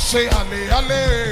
Say ale ale.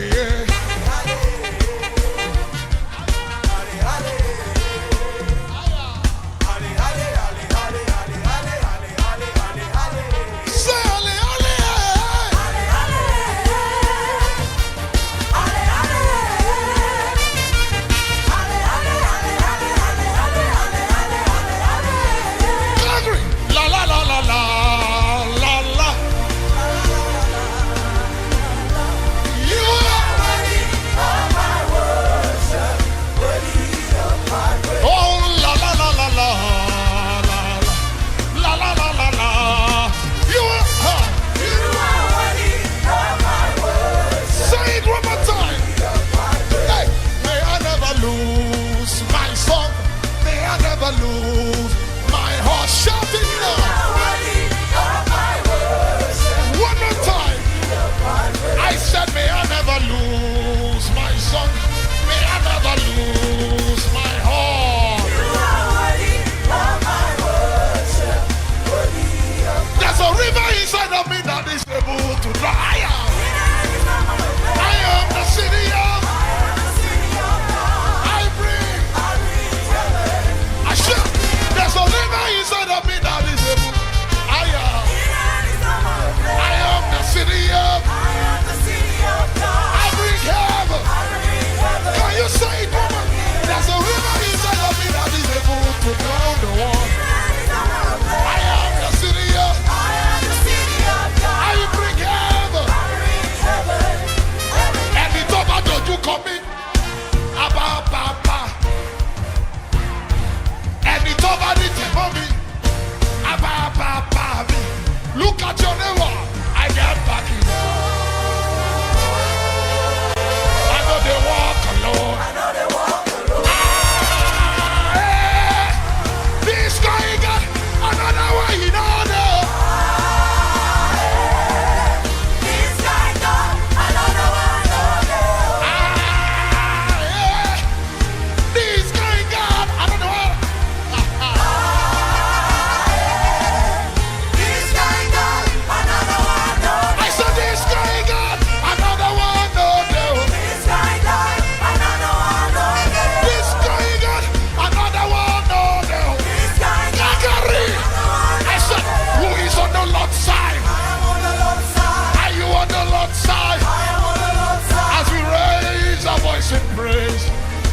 Look at your neighbor. I get back in. I know they walk alone. I know they walk alone. This guy got another way, you know. This guy got another one. This guy got another one. In praise,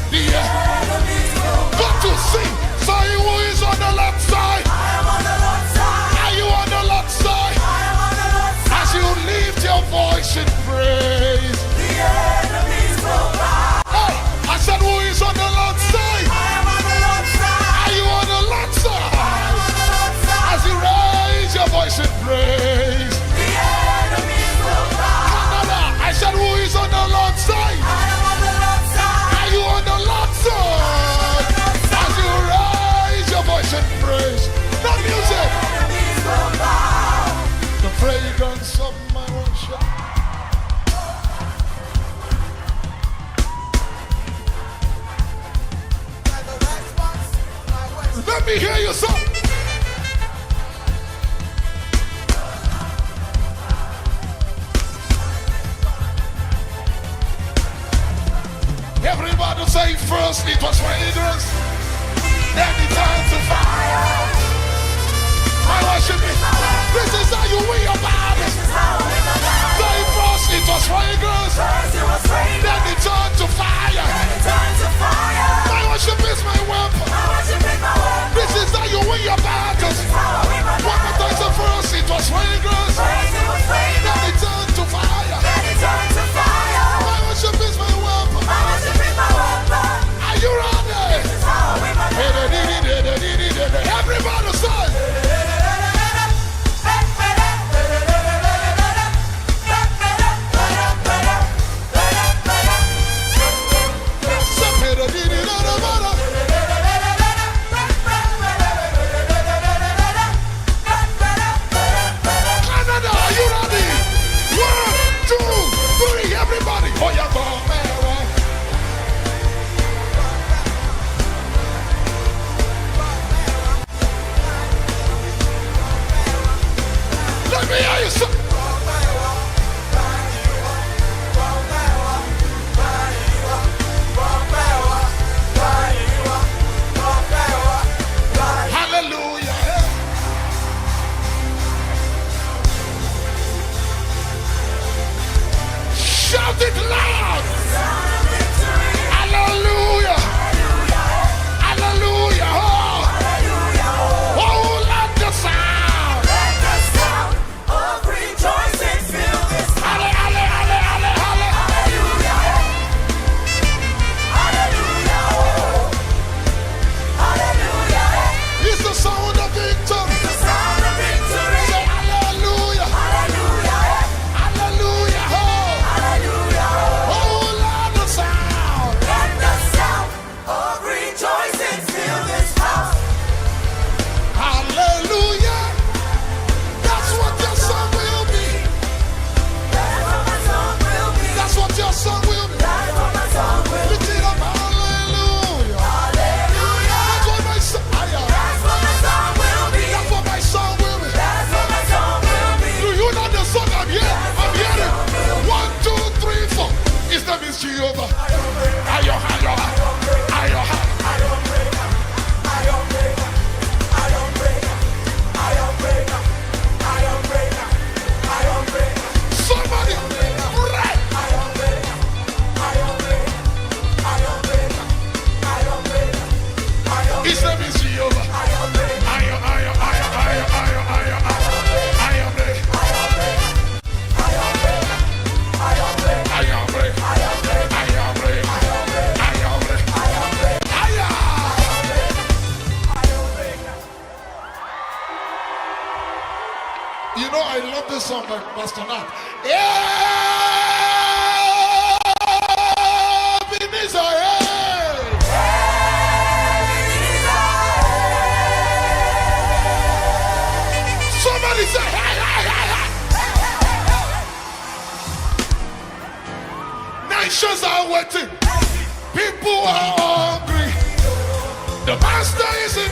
the enemies got to sing. Say who is on the left side? I am on the left side. Are you on the left side? I am on the left side. As you lift your voice in praise, the enemies will bow. Hey, I said who is on the left side? I am on the left side. Are you on the left side? I am on the left side. As you raise your voice in praise, the enemies will bow. Canada, I said who is on the left side? You on the Lord's side, as you raise your voice and praise the music, the fragrance of my worship. Let me hear you sing. Everybody say first it was fragrance, then it turned to fire. My worship is, this is how you win your body. Say first it was fragrance, then it turned to fire. My worship is my weapon. This is how you win your battles. One more time, so first it was fragrance, then it turned to fire. My worship is my weapon. Are you ready? Everybody say. Shout it loud. Hallelujah. Hallelujah. Oh, let the sound. Let the sound of rejoicing fill this house. Hallelujah. Hallelujah. Hallelujah. Hallelujah. It's the sound of victory. The sound of victory. Say hallelujah. Hallelujah. Hallelujah. Hallelujah. Oh, let the sound. Let the sound of rejoicing fill this house. Hallelujah. That's what your song will be. That's what my song will be. That's what your song will be. That's what my song will be. Lift it up. Hallelujah. Hallelujah. That's what my song. That's what my song will be. That's what my song will be. That's what my song will be. Do you know the song I'm hearing? I'm hearing. 1, 2, 3, 4. His name is Jehovah. Ayo, ayo, ayo, ayo. Somebody pray. His name is Jehovah. Ayo, ayo, ayo, ayo, ayo, ayo, ayo, You know, I love this song by Pastor Nat. Ebenezer, hey! Somebody say, hey, hey, hey, hey! Nations are waiting. People are hungry. The master is in.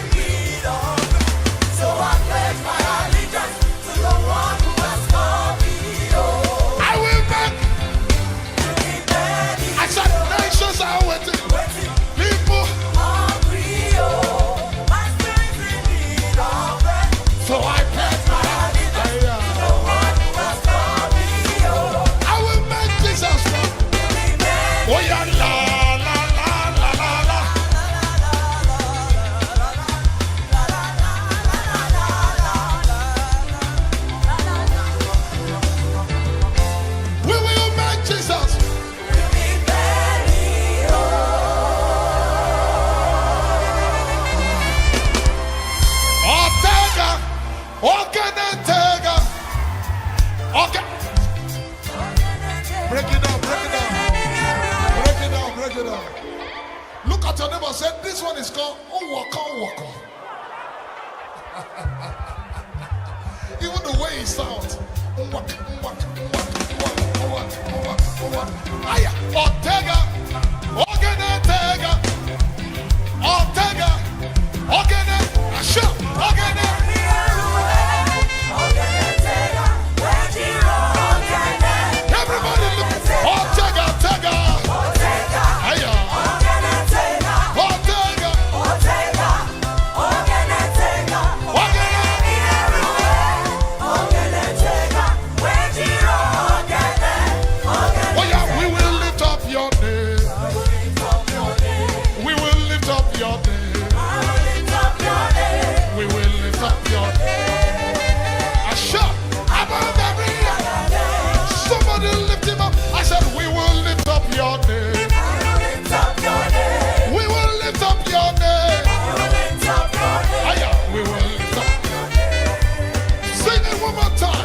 So I pledge my allegiance to the one who has called me home. I will back. I said, nations are waiting. People. Hungry, oh, my spirit's in need of bread. So I pledge my Allegiance to the one who has called me home. I will make Jesus strong. Oh yeah, la la la la la la. We will make Jesus. Ortega, Ortega, okay. Break it down, break it down, break it down, break it down. Look at your neighbor and say, this one is called Oyekan. Even the way it sounds. Aya, Ortega, Ortega, Ortega, Ortega, Asha, Ortega. Everybody look, Ortega, Ortega, Aya, Ortega, Ortega. Oh yeah, we will lift up your name. We will lift up your name. We will lift up your name. Asha, above every other. Somebody lift him up. I said, we will lift up your name. We will lift up your name. Oh yeah, we will lift up. Sing it one more time.